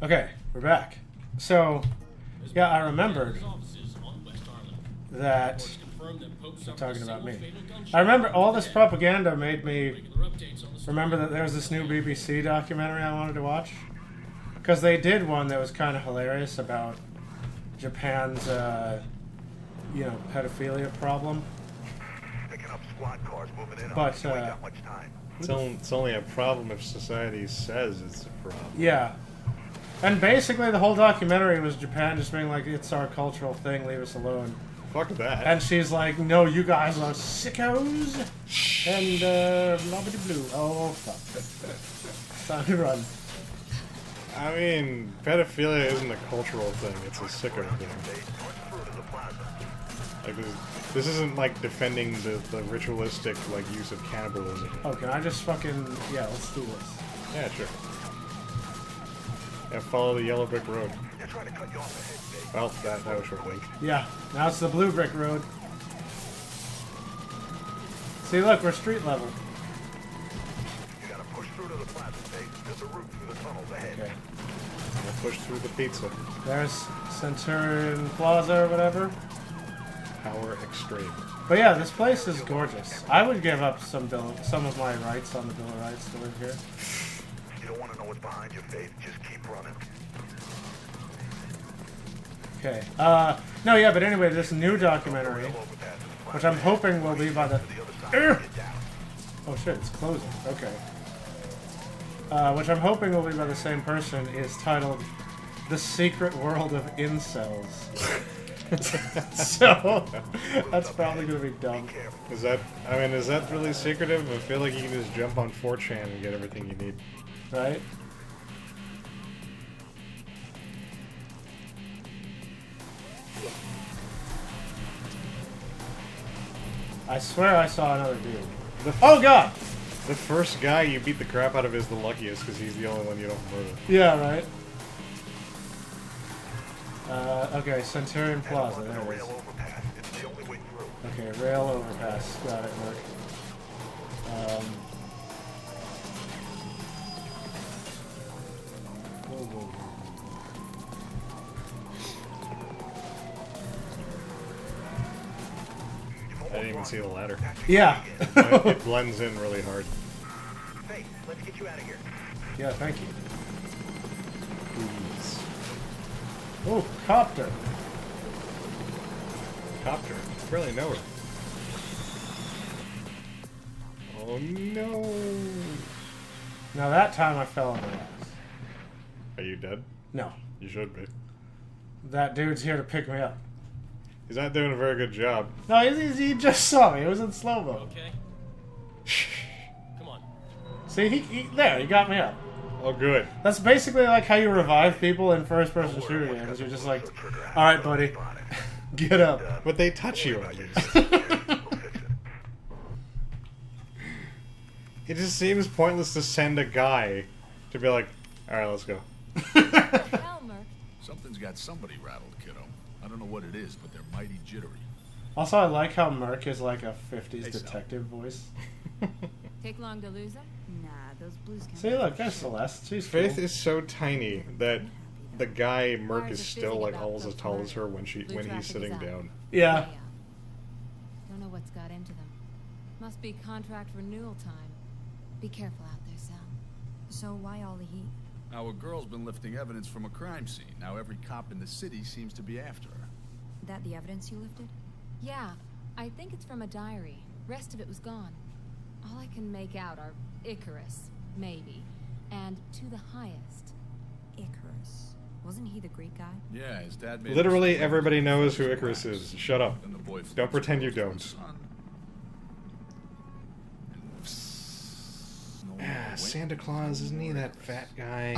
Okay, we're back. So, yeah, I remembered that... You're talking about me. I remember all this propaganda made me remember that there was this new BBC documentary I wanted to watch. Because they did one that was kind of hilarious about Japan's, pedophilia problem. But, It's only a problem if society says it's a problem. yeah. And basically the whole documentary was Japan just being like, it's our cultural thing, leave us alone. Fuck that. And she's like, no, you guys are sickos. And, blah, blah, blue. Oh, fuck. Time to run. I mean, pedophilia isn't a cultural thing, it's a sicko thing. Like, this isn't like defending the ritualistic, like, use of cannibalism. Oh, can I just fucking... Yeah, let's do this. Yeah, sure. Yeah, follow the yellow brick road. Well, that was short-lived. Yeah, now it's the blue brick road. See, look, we're street level. You gotta push through to the plaza space. There's a route through the tunnels ahead. Okay. We'll push through the pizza. There's Centurion Plaza or whatever. Power extreme. But yeah, this place is gorgeous. I would give up some of my rights on the Bill of Rights to live here. You don't want to know what's behind your face. Just keep running. Okay. No, yeah, but anyway, this new documentary, which I'm hoping will be by the... Oh shit, it's closing. Okay. Which I'm hoping will be by the same person, is titled The Secret World of Incels. So, that's probably going to be dumb. Is that really secretive? I feel like you can just jump on 4chan and get everything you need. Right? I swear I saw another dude. Oh god! The first guy you beat the crap out of is the luckiest because he's the only one you don't murder. Yeah, right? Okay, Centurion Plaza, there it is. Okay, rail overpass. Got it, Mark. Whoa, whoa, whoa. I didn't even see the ladder. Yeah. It blends in really hard. Hey, let's get you out of here. Yeah, thank you. Please. Oh, copter. Copter. Barely know her. Oh no. Now that time I fell on my ass. Are you dead? No. You should be. That dude's here to pick me up. He's not doing a very good job. No, he just saw me. It was in slow-mo. Okay. Come on. See, he got me up. Oh, good. That's basically like how you revive people in first-person shooter games. You're just like, all right, buddy, get up. But they touch you at least. It just seems pointless to send a guy to be like, all right, let's go. Elmer. Something's got somebody rattled, kiddo. I don't know what it is, but they're mighty jittery. Also, I like how Merc is like a 50s detective voice. Take long to lose them? Nah, those blues can't. See, look, there's Celeste. She's Faith cool. is so tiny that the guy Merc is still like almost as tall as her when he's sitting down. Yeah. Don't know what's got into them. Must be contract renewal time. Be careful out there, Sal. So why all the heat? Our girl's been lifting evidence from a crime scene. Now every cop in the city seems to be after her. That the evidence you lifted? Yeah, I think it's from a diary. Rest of it was gone. All I can make out are Icarus, maybe, and to the highest. Icarus. Wasn't he the Greek guy? Yeah, his dad made Literally him everybody knows who Icarus is. Shut up. and the boy Don't pretend you don't. Son. Santa Claus, isn't he that fat guy?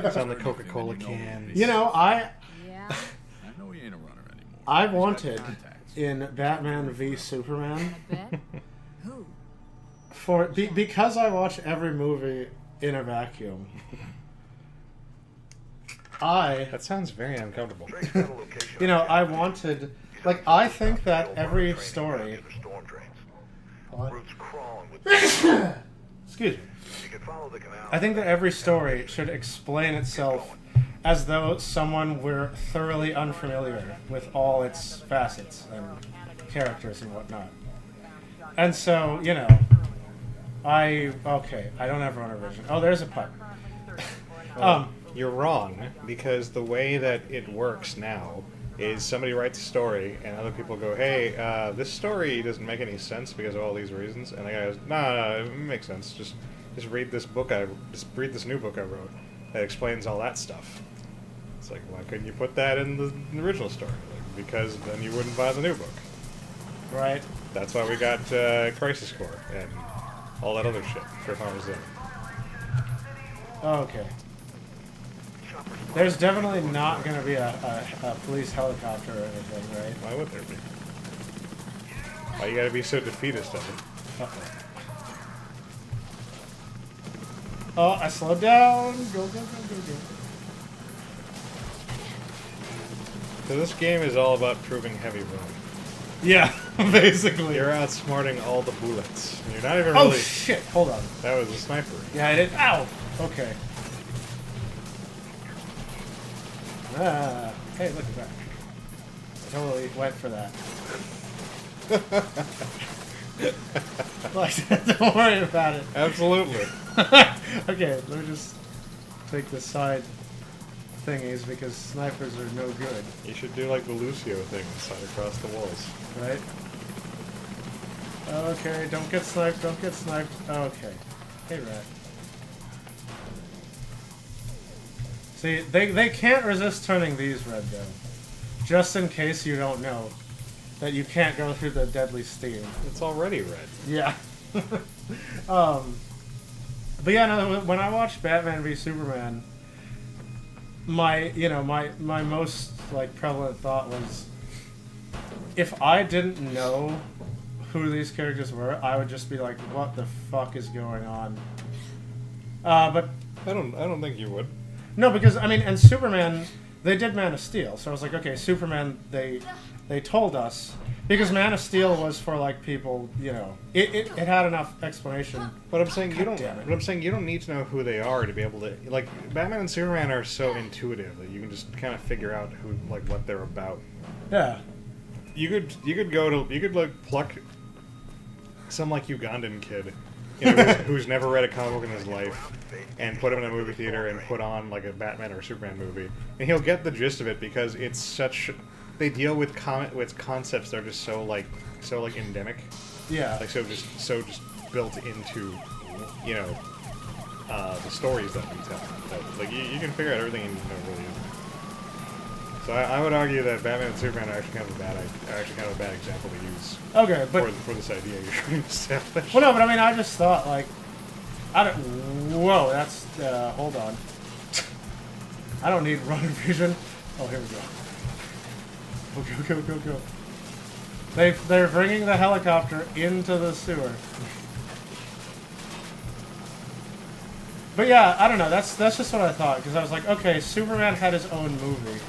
He's on the Coca-Cola can. You know, Yeah. I know he ain't a runner anymore. I He's got wanted contacts. in Batman v Superman I bet. Who? because I watch every movie in a vacuum. That sounds very uncomfortable. You know, I wanted, like, I think that every story. What? Excuse me. I think that every story should explain itself as though someone were thoroughly unfamiliar with all its facets and characters and whatnot. And so, you know, I don't ever want a vision. Oh, there's a pipe. You're wrong, because the way that it works now is somebody writes a story, and other people go, hey, this story doesn't make any sense because of all these reasons. And the guy goes, no, it makes sense. Just read this book. Just read this new book I wrote that explains all that stuff. It's like, why couldn't you put that in the original story? Like, because then you wouldn't buy the new book. Right. That's why we got Crisis Core and all that other shit for Farmers Inn. Okay. There's definitely not going to be a police helicopter or anything, right? Why would there be? Why you gotta be so defeatist of it? Okay. Oh, I slowed down. Go, go, go, go, go. So this game is all about proving heavy wrong. Yeah, basically. You're outsmarting all the bullets. You're not even Oh really... shit! Hold on. That was a sniper. Yeah, I did. Ow. Okay. Ah. Hey, look at that. I totally went for that. Like, don't worry about it. Absolutely. Okay, let me just take the side thingies because snipers are no good, You should do like the Lucio thing and slide across the walls. right? Okay, don't get sniped, don't get sniped. Okay. Hey, rat. See, they can't resist turning these red, though. Just in case you don't know that you can't go through the deadly steam. It's already red. Yeah. But yeah, no, when I watched Batman v Superman, my most like prevalent thought was, if I didn't know who these characters were, I would just be like, what the fuck is going on? But I don't think you would. no, because I mean, and Superman, they did Man of Steel, so I was like, okay, Superman, they told us, because Man of Steel was for like people, you know, it had enough explanation. But I'm saying you don't. damn it. But I'm saying you don't need to know who they are to be able to like. Batman and Superman are so intuitive that you can just kind of figure out who like what they're about. Yeah. You could like pluck some like Ugandan kid, you know, who's never read a comic book in his life, and put him in a movie theater and put on like a Batman or Superman movie, and he'll get the gist of it because it's such. They deal with concepts that are just so endemic, Yeah. like so just built into, you know, the stories that we tell. That, like you can figure out everything and know really. So I would argue that Batman and Superman are actually kind of a bad example to use Okay, but for this idea you're trying to establish. well, no, but I mean, I just thought like, I don't. Whoa, that's hold on. I don't need running vision. Oh, here we go. Go. They're bringing the helicopter into the sewer. But yeah, I don't know. That's just what I thought, because I was like, okay, Superman had his own movie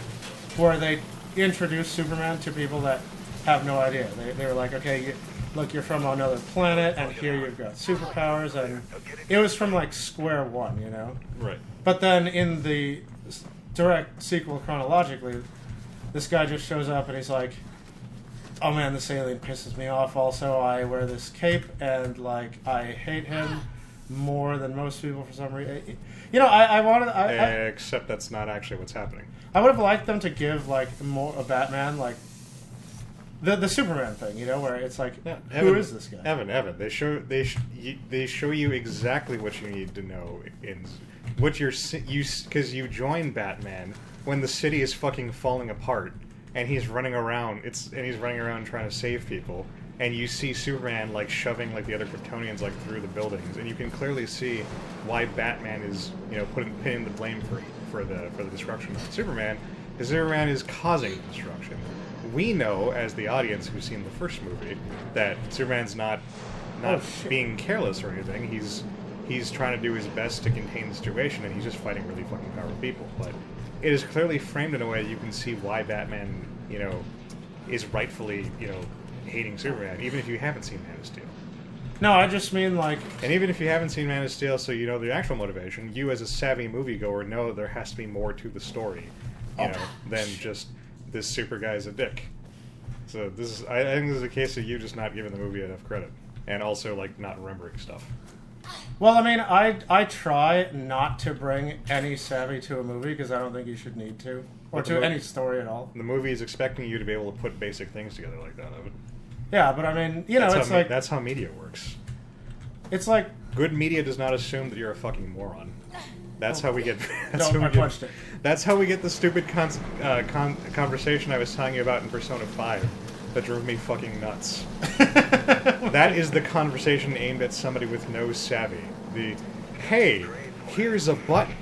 where they introduced Superman to people that have no idea. They were like, okay, look, you're from another planet, and here you've got superpowers, and it was from like square one, you know. Right. But then in the direct sequel chronologically, this guy just shows up and he's like, oh man, this alien pisses me off. Also, I wear this cape and like I hate him more than most people for some reason. You know, I wanted. Except that's not actually what's happening. I would have liked them to give like more a Batman like the Superman thing. You know, where it's like, who is this guy? Evan. They show you exactly what you need to know in what because you join Batman when the city is fucking falling apart and he's running around. He's running around trying to save people. And you see Superman like shoving like the other Kryptonians like through the buildings, and you can clearly see why Batman is, you know, pinning the blame for the destruction of Superman, because Superman is causing destruction. We know as the audience who's seen the first movie that Superman's not being careless or anything. He's trying to do his best to contain the situation, and he's just fighting really fucking powerful people. But it is clearly framed in a way that you can see why Batman, you know, is rightfully, you know, hating Superman, even if you haven't seen Man of Steel. No, I just mean like, And even if you haven't seen Man of Steel, so you know the actual motivation, you as a savvy moviegoer know there has to be more to the story, than just this super guy's a dick. So this is, I think this is a case of you just not giving the movie enough credit, and also like not remembering stuff. well, I mean, I try not to bring any savvy to a movie because I don't think you should need to, or But the to mo- any story at all. The movie is expecting you to be able to put basic things together like that. Evan. Yeah, but I mean, you know, That's it's how like that's how media works. it's like Good media does not assume that you're a fucking moron. That's how we get. That's No, how I we get, punched it. That's how we get the stupid conversation I was telling you about in Persona 5 that drove me fucking nuts. That is the conversation aimed at somebody with no savvy. Hey, here's a button.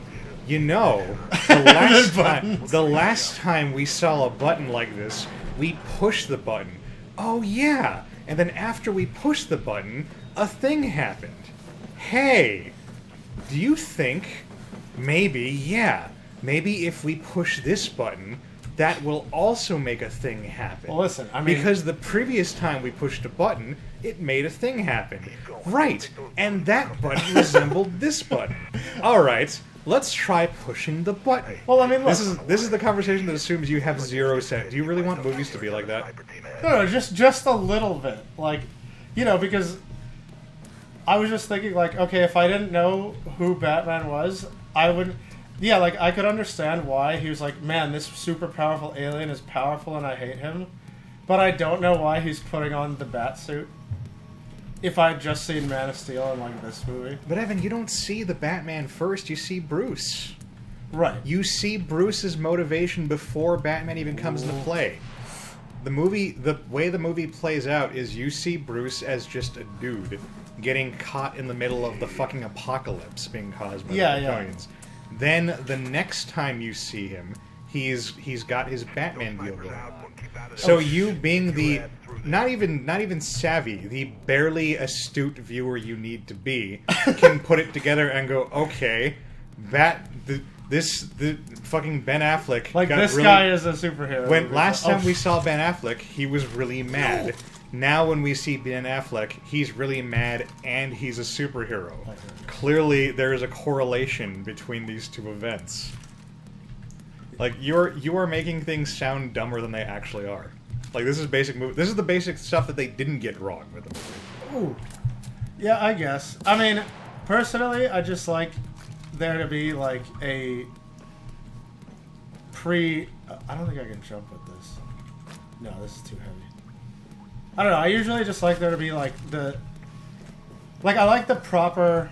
You know, the last time we saw a button like this, we pushed the button. Oh yeah, and then after we pushed the button, a thing happened. Hey, do you think maybe if we push this button, that will also make a thing happen? Well, listen, I mean- because the previous time we pushed a button, it made a thing happen. Right, and that button resembled this button. All right, let's try pushing the button. Well, I mean, look, This is the conversation that assumes you have zero sense. Do you really want movies to be like that? no, just a little bit, like, you know, because I was just thinking, like, okay, if I didn't know who Batman was, I would, yeah, like, I could understand why he was like, man, this super powerful alien is powerful and I hate him, but I don't know why he's putting on the bat suit. If I had just seen Man of Steel and like this movie, But Evan, you don't see the Batman first. You see Bruce. right? You see Bruce's motivation before Batman even comes into play. The way the movie plays out is you see Bruce as just a dude getting caught in the middle of the fucking apocalypse being caused by the Kryptonians. Then the next time you see him, he's got his Batman deal going on. So you being the not even savvy, the barely astute viewer you need to be, can put it together and go, okay, the fucking Ben Affleck Like, got this really, guy is a superhero. when last time we sh- saw Ben Affleck, he was really mad. Now when we see Ben Affleck, he's really mad and he's a superhero. Clearly, there is a correlation between these two events. Like you are making things sound dumber than they actually are. Like this is basic movie. This is the basic stuff that they didn't get wrong with the movie. Ooh. Yeah, I guess. I mean, personally, I just like there to be like a I don't think I can jump with this. No, this is too heavy. I don't know. I usually just like there to be like I like the proper.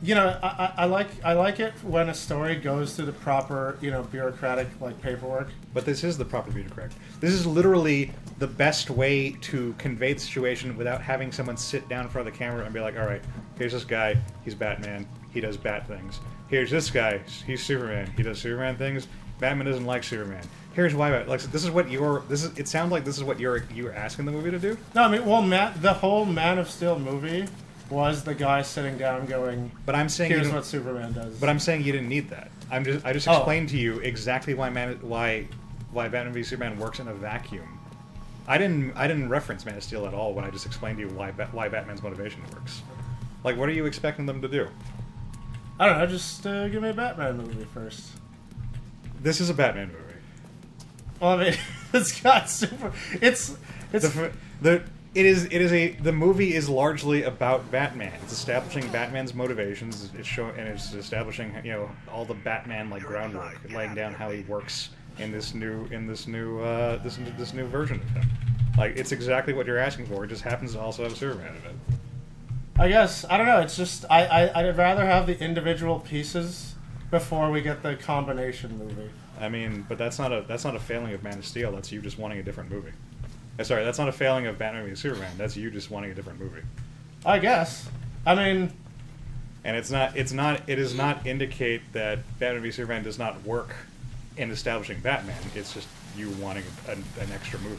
You know, I like it when a story goes through the proper, you know, bureaucratic like paperwork. But this is the proper view to correct. This is literally the best way to convey the situation without having someone sit down in front of the camera and be like, all right, here's this guy, he's Batman, he does bat things. Here's this guy, he's Superman, he does Superman things. Batman doesn't like Superman. Here's why. Like this is what it sounds like this is what you're asking the movie to do. No, I mean, well, the whole Man of Steel movie was the guy sitting down going, But I'm saying here's you what Superman does. But I'm saying you didn't need that. I just Oh. explained to you exactly why Batman v Superman works in a vacuum. I didn't reference Man of Steel at all when I just explained to you why Batman's motivation works. Like, what are you expecting them to do? I don't know, just give me a Batman movie first. This is a Batman movie. Well, I mean, it's got super. It's The movie is largely about Batman. It's establishing Batman's motivations. It's establishing all the Batman like groundwork, laying down how he works in this new version of him. Like it's exactly what you're asking for. It just happens to also have a Superman in it. I guess I don't know. It's just I'd rather have the individual pieces before we get the combination movie. I mean, but that's not a failing of Man of Steel. That's you just wanting a different movie. Sorry, that's not a failing of Batman v Superman. That's you just wanting a different movie. I guess. I mean, And it does not indicate that Batman v Superman does not work in establishing Batman. It's just you wanting an extra movie.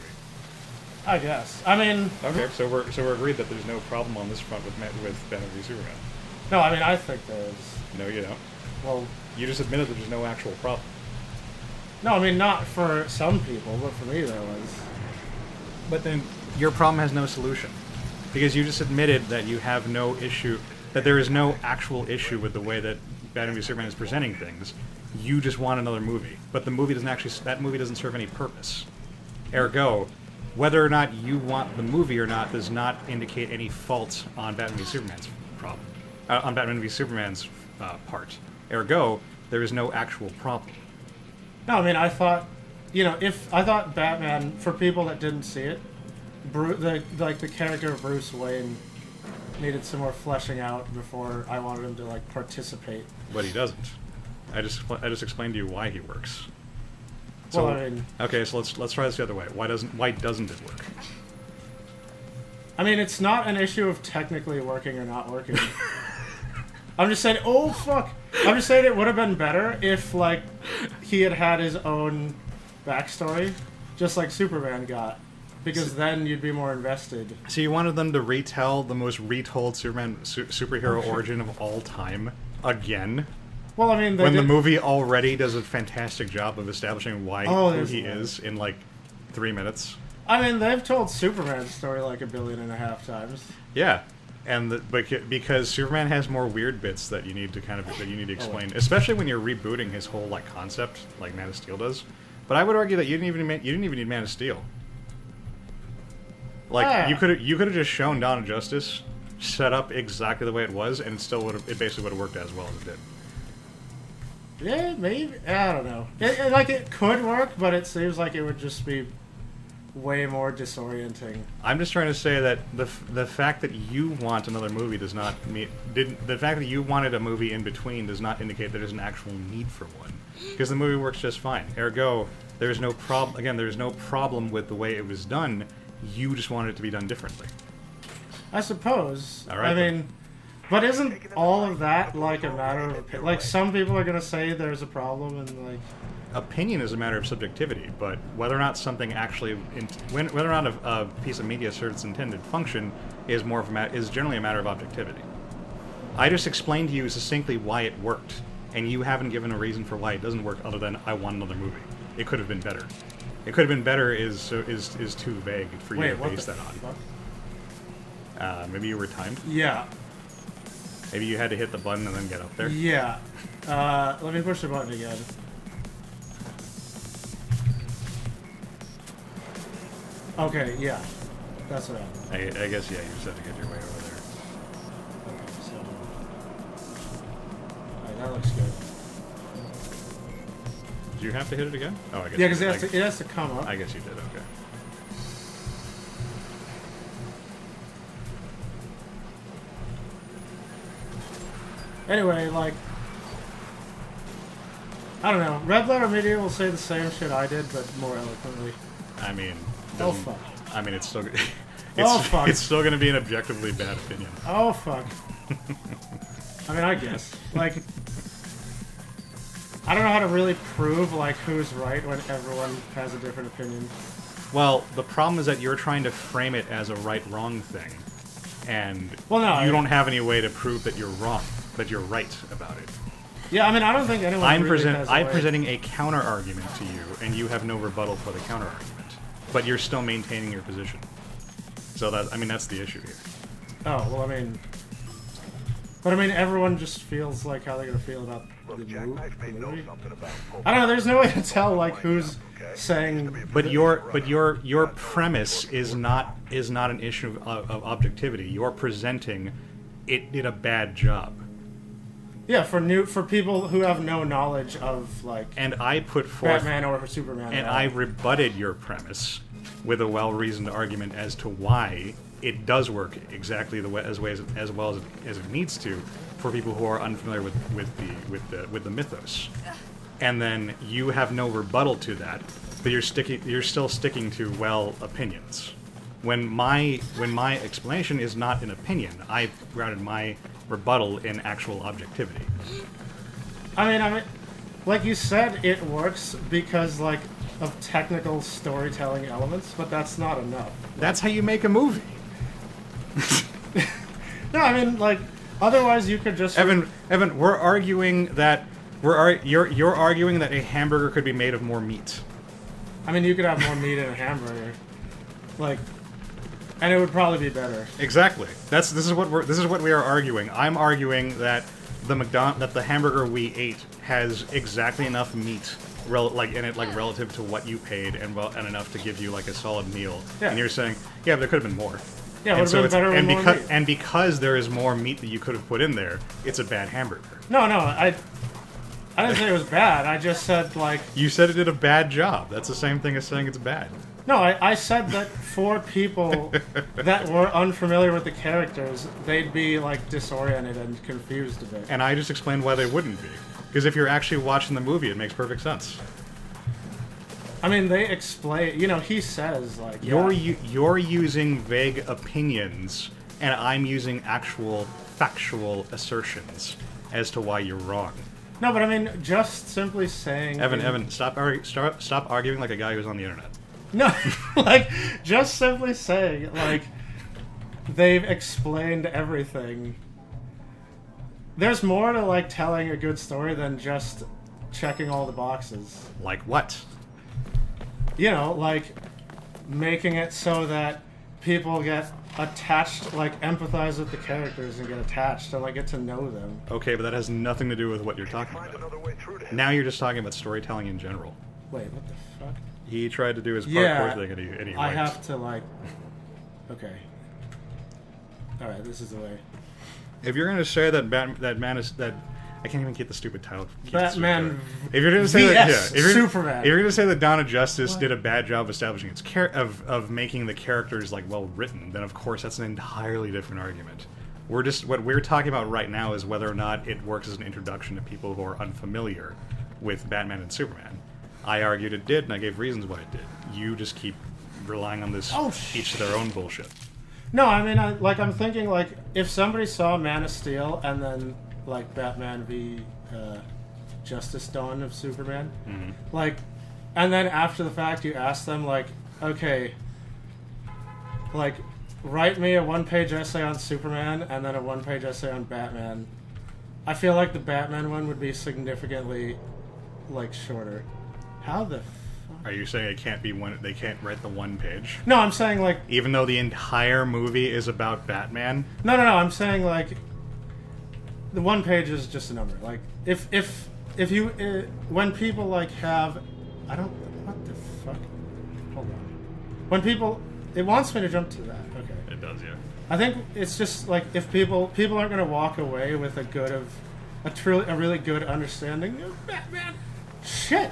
I guess. I mean, Okay, so we're agreed that there's no problem on this front with Batman v Superman. no. I mean, I think there is. No, you don't. Well, You just admitted that there's no actual problem. no. I mean, not for some people, but for me there was. But then your problem has no solution. Because you just admitted that you have no issue, that there is no actual issue with the way that Batman v Superman is presenting things. You just want another movie, but the movie doesn't actually. That movie doesn't serve any purpose. Ergo, whether or not you want the movie or not does not indicate any fault on Batman v Superman's problem. On Batman v Superman's part. Ergo, there is no actual problem. No, I mean, I thought, if I thought Batman, for people that didn't see it, the character of Bruce Wayne needed some more fleshing out before I wanted him to participate. But he doesn't. I just explained to you why he works. So, Well, I mean, okay, so let's try this the other way. Why doesn't it work? I mean, it's not an issue of technically working or not working. I'm just saying, oh fuck! I'm just saying it would have been better if he had his own backstory, just like Superman got, because then you'd be more invested. So you wanted them to retell the most retold Superman superhero origin of all time again? Well, I mean, When the movie already does a fantastic job of establishing who there's he that. is in 3 minutes. I mean, they've told Superman's story 1.5 billion times. Yeah, and because Superman has more weird bits that you need to explain, especially when you're rebooting his whole concept, like Man of Steel does. But I would argue that you didn't even need Man of Steel. You could have just shown Dawn of Justice set up exactly the way it was, and it basically would have worked as well as it did. Yeah, maybe. I don't know. It could work, but it seems like it would just be way more disorienting. I'm just trying to say that the fact that you want another movie does not the fact that you wanted a movie in between does not indicate that there's an actual need for one, because the movie works just fine. Ergo, there's no problem. Again, there's no problem with the way it was done. You just wanted it to be done differently. I suppose. All right, I then. mean, but isn't all of that a matter of opinion? Some people are gonna say there's a problem, and Opinion is a matter of subjectivity, but whether or not something actually, whether or not a piece of media serves its intended function, is generally a matter of objectivity. I just explained to you succinctly why it worked, and you haven't given a reason for why it doesn't work other than I want another movie. It could have been better. It could have been better is too vague for you wait, to what base the that fuck? on. Maybe you were timed. Yeah, Maybe you had to hit the button and then get up there. yeah. Let me push the button again. Okay, yeah, that's what happened. I guess, yeah, you just had to get your way over there. Okay, so alright, that looks good. Do you have to hit it again? Oh, I guess. Yeah, because it has to come up. I guess you did. Okay. Anyway, I don't know. Red Letter Media will say the same shit I did, but more eloquently. I mean, Oh doesn't- fuck. I mean, it's still Oh, fuck. it's still going to be an objectively bad opinion. Oh fuck. I mean, I guess. I don't know how to really prove who's right when everyone has a different opinion. Well, the problem is that you're trying to frame it as a right-wrong thing, and Well, no, you don't have any way to prove that you're wrong, that you're right about it. Yeah, I mean, I don't think anyone. I'm really has a way. presenting a counter argument to you, and you have no rebuttal for the counter argument, but you're still maintaining your position. So that's the issue here. Oh well, but I mean, everyone just feels like how they're gonna feel about the Look, Jack Knight may know movie. something about I don't know. There's no way to tell who's saying. But your premise is not an issue of objectivity. You're presenting it did a bad job. Yeah, for people who have no knowledge of And I put forth Batman or Superman. and at all. I rebutted your premise with a well-reasoned argument as to why it does work exactly as well as it needs to for people who are unfamiliar with the mythos. And then you have no rebuttal to that, but you're still sticking to opinions. When my explanation is not an opinion, I grounded my rebuttal in actual objectivity. I mean, like you said, it works because of technical storytelling elements, but that's not enough. That's how you make a movie. No, I mean, otherwise you could just. Evan, we're arguing that you're arguing that a hamburger could be made of more meat. I mean, you could have more meat in a hamburger. And it would probably be better. Exactly. This is what we are arguing. I'm arguing that the hamburger we ate has exactly enough meat in it, like relative to what you paid, and enough to give you like a solid meal. Yeah. And you're saying, yeah, but there could have been more. Yeah, it and would have been better with more meat. And because there is more meat that you could have put in there, it's a bad hamburger. No, I didn't say it was bad. I just said, like... You said it did a bad job. That's the same thing as saying it's bad. No, I said that for people that were unfamiliar with the characters, they'd be, like, disoriented and confused a bit. And I just explained why they wouldn't be. Because if you're actually watching the movie, it makes perfect sense. I mean, they explain... You know, he says, like... You're using vague opinions, and I'm using actual factual assertions as to why you're wrong. No, but I mean, just simply saying... Evan, stop arguing like a guy who's on the internet. No, like, just simply saying, like, they've explained everything. There's more to, like, telling a good story than just checking all the boxes. Like what? You know, like, making it so that people get attached, like, empathize with the characters and get attached and, like, get to know them. Okay, but that has nothing to do with what you're talking Find about. another way through to him. Now you're just talking about storytelling in general. Wait, what the fuck? He tried to do his parkour Yeah, thing and he I wiped. have to, like... Okay. Alright, this is the way. If you're gonna say that I can't even keep the stupid title. Batman If you're gonna say that, yeah, VS if you're, Superman. If you're gonna say that Dawn of Justice did a bad job establishing its of making the characters like well written, then of course that's an entirely different argument. What we're talking about right now is whether or not it works as an introduction to people who are unfamiliar with Batman and Superman. I argued it did, and I gave reasons why it did. You just keep relying on this each to their own bullshit. No, I mean, I'm thinking, like, if somebody saw Man of Steel and then, like, Batman v. Justice Dawn of Superman, like, and then after the fact you ask them, like, okay, like, write me a one-page essay on Superman and then a one-page essay on Batman, I feel like the Batman one would be significantly, like, shorter. How the fuck? Are you saying it can't be one? They can't write the one page, No, I'm saying, like... even though the entire movie is about Batman? No, I'm saying, like... The one page is just a number. Like, if you... when people, like, have... I don't... What the fuck? Hold on. When people... It wants me to jump to that. Okay. It does, yeah. I think it's just, like, if people aren't going to walk away with a really good understanding of Batman. Shit!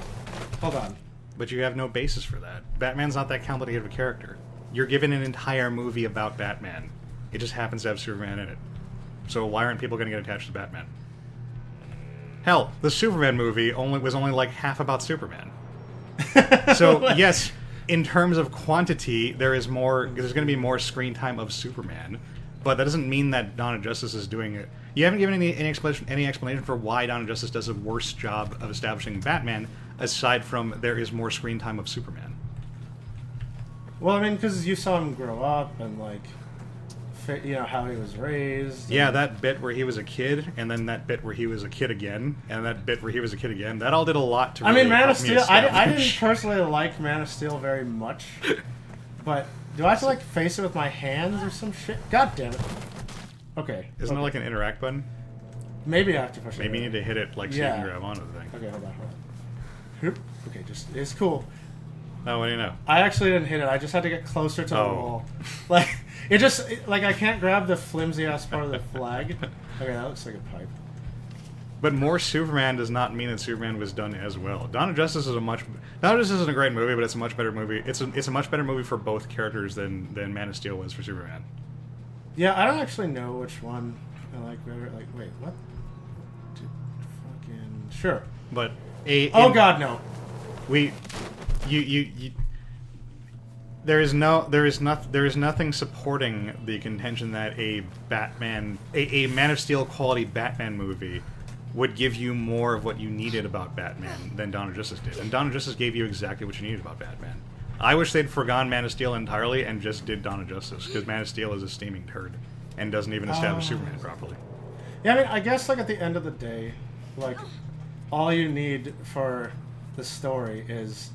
Hold on. But you have no basis for that. Batman's not that complicated of a character. You're given an entire movie about Batman. It just happens to have Superman in it. So why aren't people going to get attached to Batman? Hell, the Superman movie was only like half about Superman. So yes, in terms of quantity, there's going to be more screen time of Superman, but that doesn't mean that Dawn of Justice is doing it. You haven't given any explanation for why Dawn of Justice does a worse job of establishing Batman, aside from there is more screen time of Superman. Well, I mean, because you saw him grow up and, like, you know, how he was raised. Yeah, that bit where he was a kid, and then that bit where he was a kid again, and that bit where he was a kid again, that all did a lot to I really mean, Man help of me Steel, I didn't establish- personally like Man of Steel very much. But do I have to, like, face it with my hands or some shit? God damn it. Okay. Isn't there like an interact button? Maybe I have to push it. Maybe you need to hit it like so you Yeah. can grab onto the thing. Okay, hold on. Hoop. Okay, it's cool. Oh, what do you know? I actually didn't hit it. I just had to get closer to the Oh. wall. Like, like, I can't grab the flimsy ass part of the flag. Okay, that looks like a pipe. But more Superman does not mean that Superman was done as well. Dawn of Justice is Dawn of Justice isn't a great movie, but it's a much better movie. It's a much better movie for both characters than Man of Steel was for Superman. Yeah, I don't actually know which one I like better. Like, wait, what? Fucking sure. But Oh God, no. There is nothing supporting the contention that a Man of Steel quality Batman movie would give you more of what you needed about Batman than Dawn of Justice did. And Dawn of Justice gave you exactly what you needed about Batman. I wish they'd forgone Man of Steel entirely and just did Dawn of Justice, because Man of Steel is a steaming turd and doesn't even establish Superman properly. Yeah, I mean, I guess, like, at the end of the day, like, all you need for the story is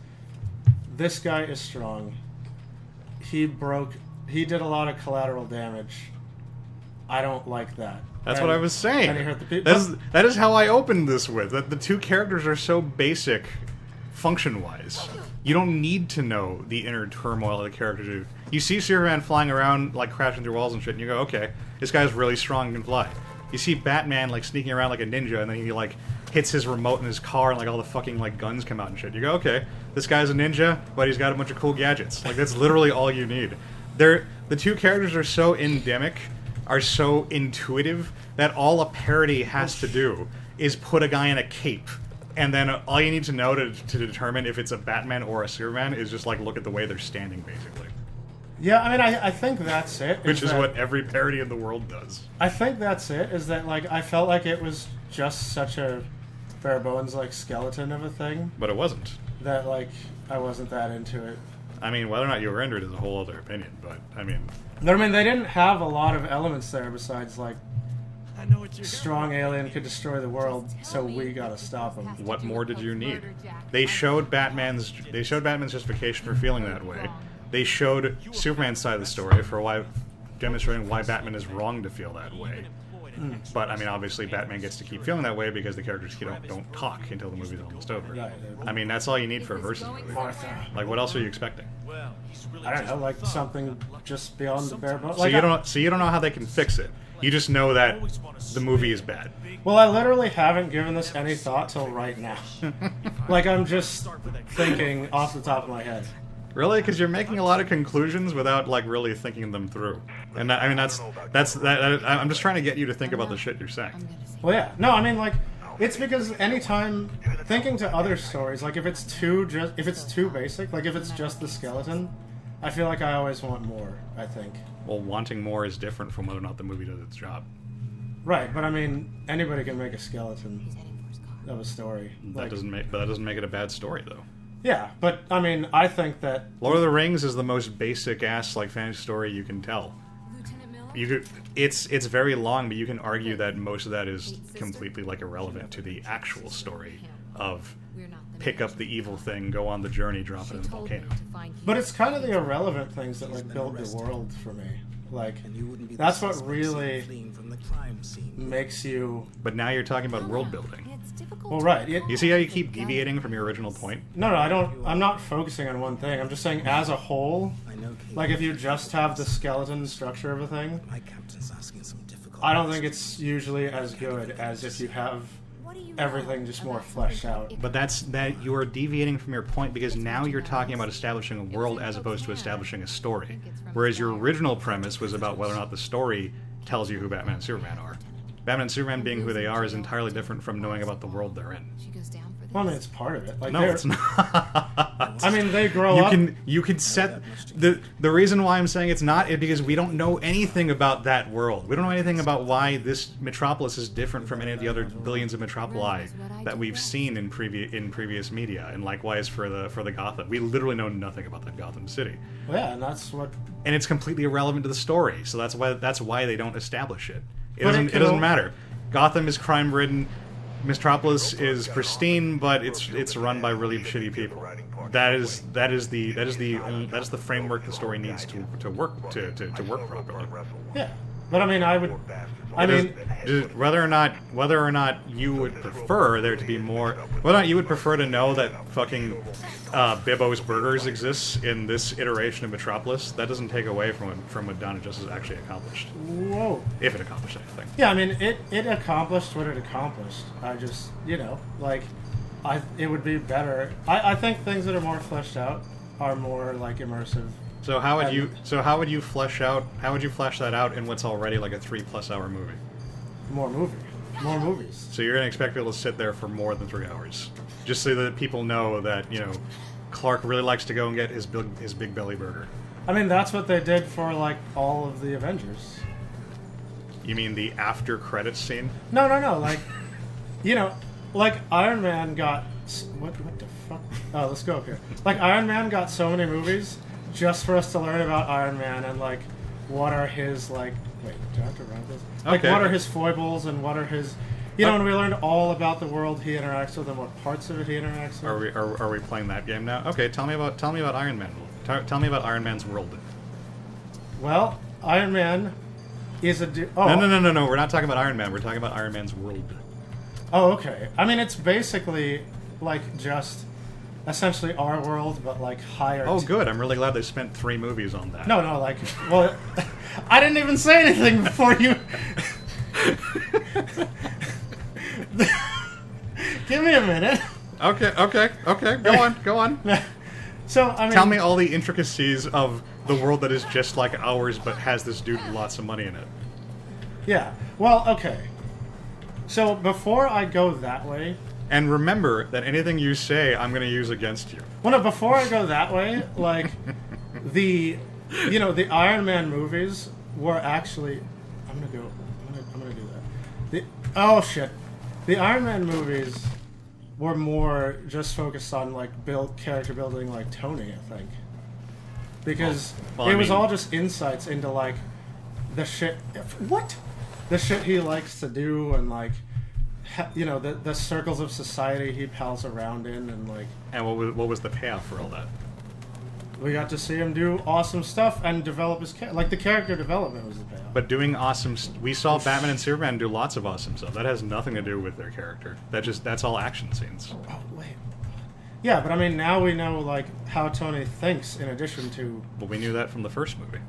this guy is strong. He broke he did a lot of collateral damage. I don't like that. That's And- what I was saying. And he hurt the people. That is how I opened this with. That the two characters are so basic, function-wise. You don't need to know the inner turmoil of the characters. You see Superman flying around, like, crashing through walls and shit, and you go, okay, this guy's really strong and can fly. You see Batman, like, sneaking around like a ninja, and then he, like, hits his remote in his car, and, like, all the fucking, like, guns come out and shit. You go, okay, this guy's a ninja, but he's got a bunch of cool gadgets. Like, that's literally all you need. The two characters are so endemic, are so intuitive, that all a parody has to do is put a guy in a cape. And then all you need to know to determine if it's a Batman or a Superman is just, like, look at the way they're standing, basically. Yeah, I mean, I think that's it. Which is that- what every parody in the world does. I think that's it, is that, like, I felt like it was just such a bare bones, like, skeleton of a thing But it wasn't. that, like, I wasn't that into it. I mean, whether or not you were into it is a whole other opinion, but, I mean... But, I mean, they didn't have a lot of elements there besides, like, I know what you're strong alien could destroy the world, so we gotta stop him. What more did you need? They showed Batman's justification for feeling that way. They showed Superman's side of the story for demonstrating why Batman is wrong to feel that way. But I mean, obviously, Batman gets to keep feeling that way because the characters don't talk until the movie's almost over. Right. I mean, that's all you need for a versus movie. Martha. Like, what else are you expecting? Well, he's really I don't just know, like a thug. something just beyond the bare bones. So Like, you don't know how they can fix it. You just know that the movie is bad. well, I literally haven't given this any thought till right now. Like, I'm just thinking off the top of my head. Really? Because you're making a lot of conclusions without like really thinking them through. And I mean, that's I'm just trying to get you to think about the shit you're saying. I'm gonna say Well, yeah. No, I mean, like, it's because anytime thinking to other stories, like, if it's too basic, like, if it's just the skeleton, I feel like I always want more, I think. Well, wanting more is different from whether or not the movie does its job. Right, but I mean, anybody can make a skeleton he's heading for his car. of a story. That Like, doesn't make it a bad story though. yeah, but I mean, I think that Lord of the Rings is the most basic ass like fantasy story you can tell. Lieutenant Miller? You could, it's very long, but you can argue that most of that is completely like irrelevant to the actual story of We're not the pick up the evil thing, go on the journey, drop it She in the told me volcano. to find you. But it's kind of the irrelevant things that like build the world for me. Like, And you wouldn't be the that's what suspect really fleeing from the crime scene. makes you. But now you're talking about world building. It's difficult Well, to right. You see how you keep deviating from your original point? No, I don't. I'm not focusing on one thing. I'm just saying, as a whole, I know, Kate. like if you just have the skeleton structure of a thing, My captain's asking some difficult I don't think it's usually as good as if you have What do you everything know just more about fleshed something out. called But that you are deviating from your point because now you're talking about establishing a world as opposed to establishing a story. Whereas your original premise was about whether or not the story tells you who Batman and Superman are. Batman and Superman being who they are is entirely different from knowing about the world they're in. She goes down for this. Well, I mean, it's part of it. Like, No, they're- it's not. I mean, they grow up. You can set the reason why I'm saying it's not is because we don't know anything about that world. We don't know anything about why this metropolis is different from any of the other billions of metropoli that we've seen in previous media, and likewise for the Gotham. We literally know nothing about that Gotham City, Well, yeah, and that's what. and it's completely irrelevant to the story. So that's why they don't establish it. It But doesn't it can it doesn't al- matter. Gotham is crime ridden. Metropolis is pristine, but it's run by really shitty people. That is the framework the story needs to work properly. Yeah, but I mean, I mean, Whether or not you would prefer there to be more, whether or not you would prefer to know that fucking Bibbo's Burgers exists in this iteration of Metropolis, that doesn't take away from what Dawn of Justice actually accomplished, whoa. if it accomplished anything. Yeah, I mean, it accomplished what it accomplished. I just, like, it would be better. I think things that are more fleshed out are more like immersive. So how would you flesh that out in what's already like a 3+ hour movie? More movies. So you're gonna expect people to sit there for more than 3 hours, just so that people know that Clark really likes to go and get his big belly burger. I mean, that's what they did for like all of the Avengers. You mean the after credits scene? No, like, like Iron Man got what the fuck? Oh, let's go up here. Like Iron Man got so many movies just for us to learn about Iron Man and like what are his like. Wait, do I have to write this? Like, Okay. what are his foibles and what are his. And we learned all about the world he interacts with and what parts of it he interacts with. Are we playing that game now? Okay, tell me about Iron Man. Tell me about Iron Man's world. Well, Iron Man is a... Oh. No. We're not talking about Iron Man. We're talking about Iron Man's world. Oh, okay. I mean, it's basically like just essentially our world, but like higher. Oh, good. I'm really glad they spent 3 movies on that. No, like, well, I didn't even say anything before you. Give me a minute. Okay. Go on. So, I mean, Tell me all the intricacies of the world that is just like ours, but has this dude with lots of money in it. Yeah. Well, okay. So before I go that way. And remember that anything you say, I'm going to use against you. Well, no, before I go that way, like, the Iron Man movies were actually... I'm gonna do that. Oh, shit. The Iron Man movies were more just focused on, like, character building like Tony, I think. Because Well, it was all just insights into, like, the shit... What? The shit he likes to do and, like... the circles of society he pals around in, and like. And what was the payoff for all that? We got to see him do awesome stuff and develop his like the character development was the payoff. But doing awesome, we saw Batman and Superman do lots of awesome stuff. That has nothing to do with their character. That's all action scenes. Oh wait. Yeah, but I mean now we know like how Tony thinks in addition to. But we knew that from the first movie.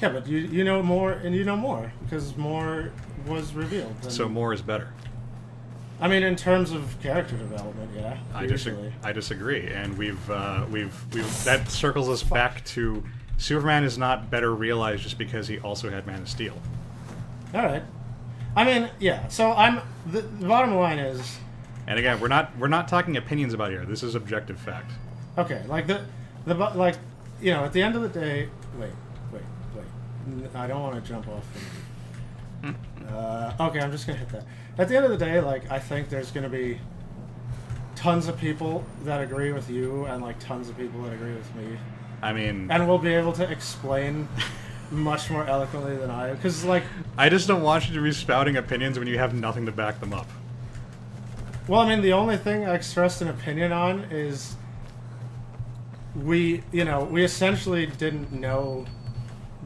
Yeah, but you know more and you know more because more was revealed. So more is better. I mean, in terms of character development, yeah. I disagree, and we've that circles us back to Superman is not better realized just because he also had Man of Steel. All right. I mean, yeah. So the bottom line is. And again, we're not talking opinions about here. This is objective fact. Okay, like at the end of the day. Wait. I don't want to jump off. Okay, I'm just gonna hit that. At the end of the day, like, I think there's gonna be tons of people that agree with you and like tons of people that agree with me. I mean, and we'll be able to explain much more eloquently than I, because like, I just don't want you to be spouting opinions when you have nothing to back them up. Well, I mean, the only thing I expressed an opinion on is we essentially didn't know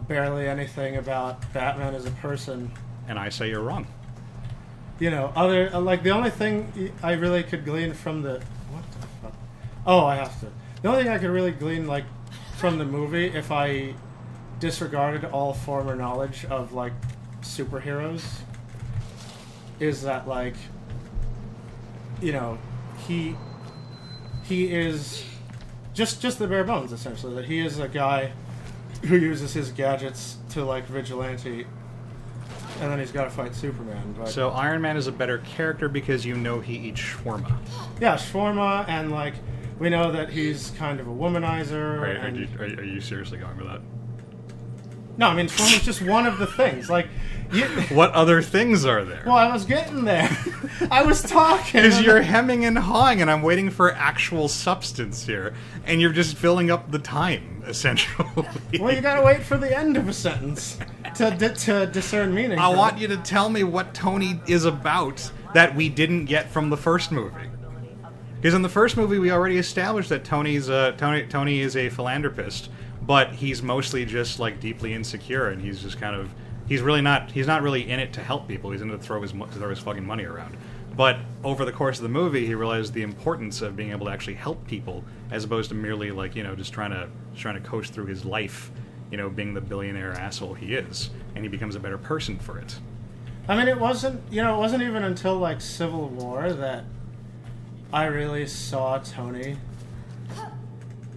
barely anything about Batman as a person. And I say you're wrong. The only thing I really could glean from the... What the fuck? Oh, I have to. The only thing I could really glean, like, from the movie, if I disregarded all former knowledge of, like, superheroes, is that, like, he is just the bare bones, essentially. That he is a guy who uses his gadgets to, like, vigilante, and then he's got to fight Superman. But so Iron Man is a better character because you know he eats shawarma. Yeah, shawarma, and, like, we know that he's kind of a womanizer. Are you seriously going with that? No, I mean, shawarma's just one of the things. Like, what other things are there? Well, I was getting there. I was talking. Because you're hemming and hawing, and I'm waiting for actual substance here, and you're just filling up the time, essentially. Well, you gotta wait for the end of a sentence to discern meaning. I want you to tell me what Tony is about that we didn't get from the first movie. Because in the first movie, we already established that Tony is a philanthropist, but he's mostly just like deeply insecure, and he's just kind of he's not really in it to help people. He's in it to throw his fucking money around. But over the course of the movie, he realized the importance of being able to actually help people, as opposed to merely like just trying to coast through his life, being the billionaire asshole he is, and he becomes a better person for it. I mean, it wasn't even until like Civil War that I really saw Tony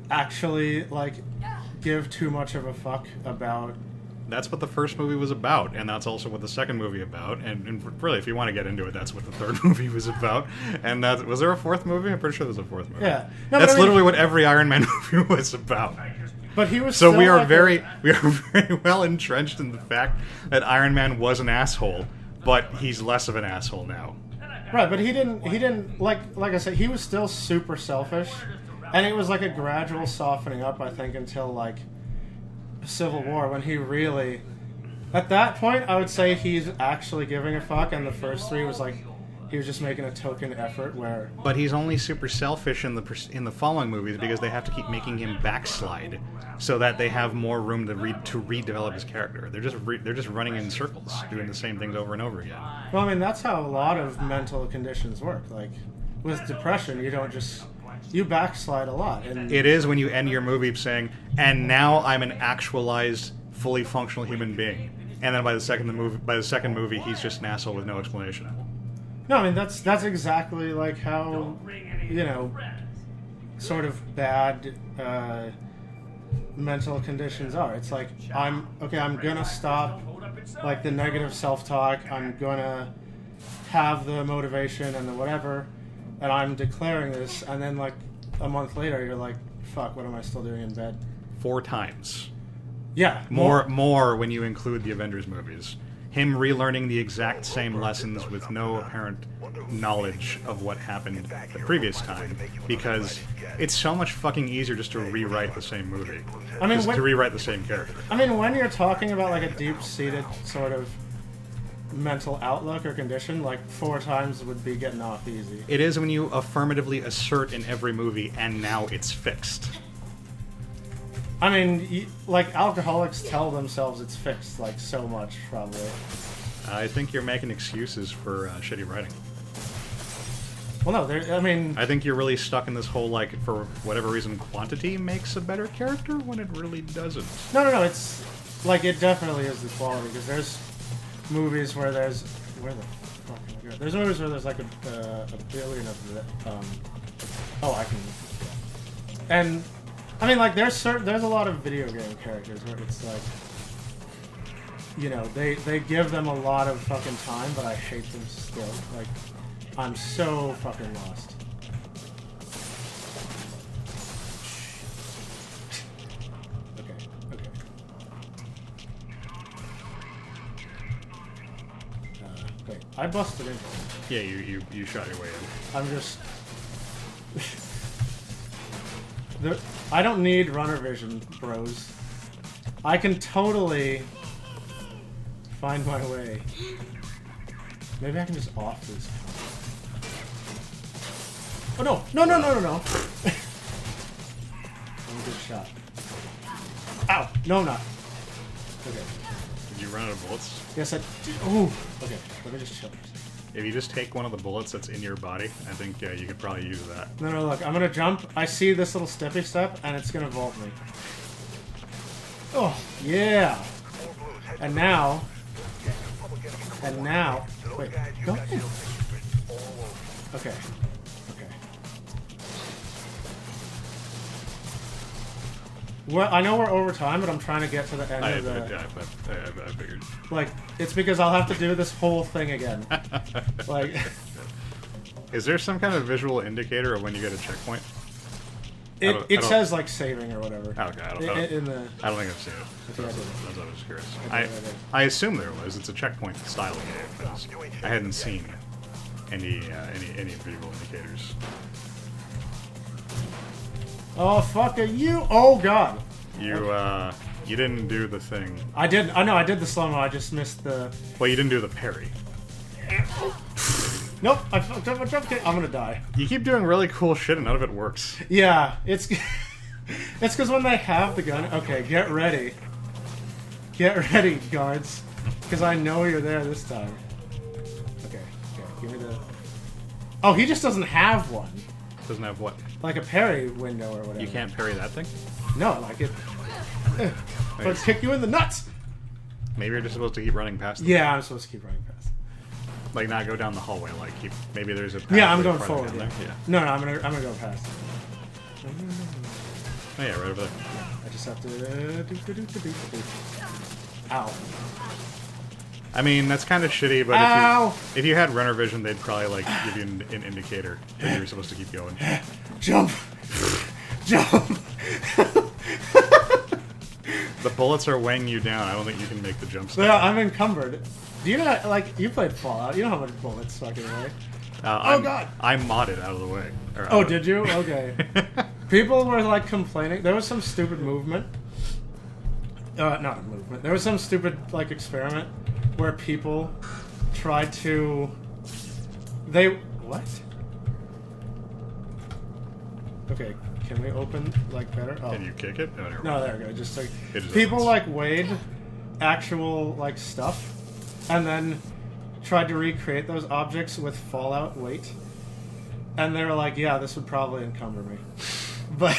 actually like give too much of a fuck about. That's what the first movie was about, and that's also what the second movie about. And really, if you want to get into it, that's what the third movie was about. And was there a fourth movie? I'm pretty sure there's a fourth movie. Yeah, that's literally what every Iron Man movie was about. But he was. So we are very well entrenched in the fact that Iron Man was an asshole, but he's less of an asshole now. Right, but he didn't like I said, he was still super selfish, and it was like a gradual softening up, I think, until like Civil War, when he really, at that point, I would say he's actually giving a fuck, and the first three was like he was just making a token effort where... But he's only super selfish in the following movies because they have to keep making him backslide, so that they have more room to redevelop his character. They're just running in circles, doing the same things over and over again. Well, I mean, that's how a lot of mental conditions work. Like, with depression, you don't just... You backslide a lot. And It is when you end your movie saying, "And now I'm an actualized, fully functional human being," and then by the second movie, he's just an asshole with no explanation. No, I mean, that's exactly like how, you know, sort of bad mental conditions are. It's like, I'm gonna stop, like, the negative self-talk, I'm gonna have the motivation and the whatever, and I'm declaring this, and then, like, a month later, you're like, fuck, what am I still doing in bed? 4 times. Yeah. More when you include the Avengers movies. Him relearning the exact same lessons with no apparent knowledge of what happened the previous time, because it's so much fucking easier just to rewrite the same movie. I mean, just to rewrite the same character. I mean, when you're talking about, like, a deep-seated sort of mental outlook or condition, like, 4 times would be getting off easy. It is when you affirmatively assert in every movie, and now it's fixed. I mean, like, alcoholics tell themselves it's fixed, like, so much, probably. I think you're making excuses for shitty writing. Well, no, I mean... I think you're really stuck in this whole, like, for whatever reason, quantity makes a better character when it really doesn't. No, it's... Like, it definitely is the quality, because there's movies where there's... Where the fuck am I going? There's movies where there's, like, a billion of the... Oh, I can... And... I mean, like, there's a lot of video game characters where it's like, you know, they give them a lot of fucking time, but I hate them still. Like, I'm so fucking lost. Okay. Wait, I busted into it. Yeah, you shot your way in. I'm just... I don't need runner vision, bros. I can totally find my way. Maybe I can just off this. Oh no! No! I'm a good shot. Ow! No, I'm not. Okay. Did you run out of bullets? Yes, I did. Ooh! Okay, let me just chill. If you just take one of the bullets that's in your body, I think you could probably use that. No, look, I'm gonna jump. I see this little steppy step, and it's gonna vault me. Oh, yeah! And now... Wait, go in. Okay. Well, I know we're over time, but I'm trying to get to the end of the... Yeah, I figured. Like, it's because I'll have to do this whole thing again. Like... Is there some kind of visual indicator of when you get a checkpoint? It says, like, saving or whatever. Okay, I don't think I've seen it. Okay, I did. That's what I was curious. I did. I assume there was. It's a checkpoint style game. I hadn't seen any visual indicators. Oh, fuck you! Oh, God! You didn't do the thing. I did. I know. I did the slow-mo. I just missed the... Well, you didn't do the parry. Nope. I fucked up my jump kick. I'm gonna die. You keep doing really cool shit and none of it works. Yeah, it's... it's because when they have the gun... Okay, get ready. Get ready, guards. Because I know you're there this time. Okay, give me the... Oh, he just doesn't have one. Doesn't have what? Like a parry window or whatever. You can't parry that thing? No, like it... But kick you in the nuts! Maybe you're just supposed to keep running past them. Yeah, I'm supposed to keep running past. Like, not go down the hallway, like, keep... Maybe there's a... Yeah, I'm going pathway forward, down yeah. there. No, I'm gonna go past. Oh, yeah, right over there. I just have to... Ow. I mean, that's kind of shitty, but Ow! if you had runner vision, they'd probably, like, give you an indicator that you were supposed to keep going. Jump! Jump! The bullets are weighing you down. I don't think you can make the jump Yeah, I'm encumbered. Do you know, like, you played Fallout. You know how much bullets fucking weigh. God! I modded out of the way. Oh, did you? Okay. People were, like, complaining. There was some stupid movement. Not a movement. There was some stupid, like, experiment where people tried to They what? Okay, can we open like better? Oh. Can you kick it? Oh, never No, mind. there we go. Just like It just people opens. like Wade actual like stuff, and then tried to recreate those objects with Fallout weight, and they were like, "Yeah, this would probably encumber me," but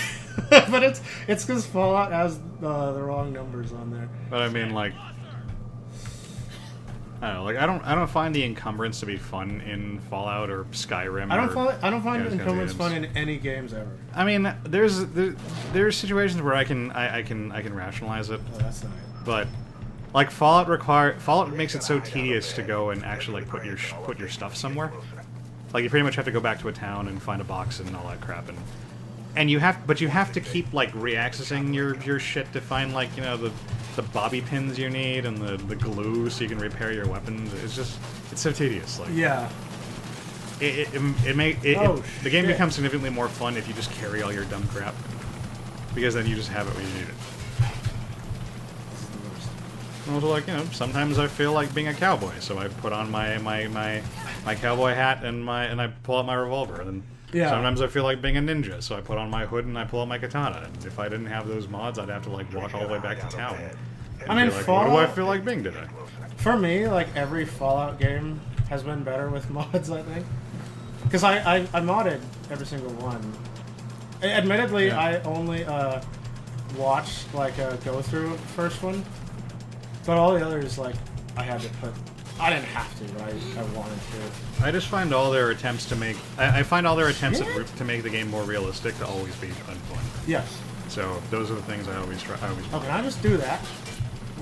but it's because Fallout has the wrong numbers on there. But I mean, like, I don't know. Like, I don't find the encumbrance to be fun in Fallout or Skyrim. I don't or, find you know, those kinds of encumbrance fun games. in any games ever. I mean, there's situations where I can rationalize it, Oh, that's not. but like Fallout makes it so tedious to go and actually like put your stuff somewhere. Like you pretty much have to go back to a town and find a box and all that crap, and you have to keep like reaccessing your shit to find like, you know, the bobby pins you need and the glue so you can repair your weapons. It's so tedious. Like Yeah. the game shit. becomes significantly more fun if you just carry all your dumb crap, because then you just have it when you need it. And also, like, you know, sometimes I feel like being a cowboy, so I put on my cowboy hat and I pull out my revolver. And Yeah. sometimes I feel like being a ninja, so I put on my hood and I pull out my katana. And if I didn't have those mods, I'd have to like walk all the way back to town. I mean, Be like, what do I Fallout- feel like being today? For me, like every Fallout game has been better with mods, I think. Because I modded every single one. Admittedly, Yeah. I only watched like a go through first one, but all the others like I had to put. I didn't have to, but I wanted to. I just find all their attempts to make I find all their attempts Shit. to make the game more realistic to always be unfun. Yes. So those are the things I always try. Oh, can I just do that?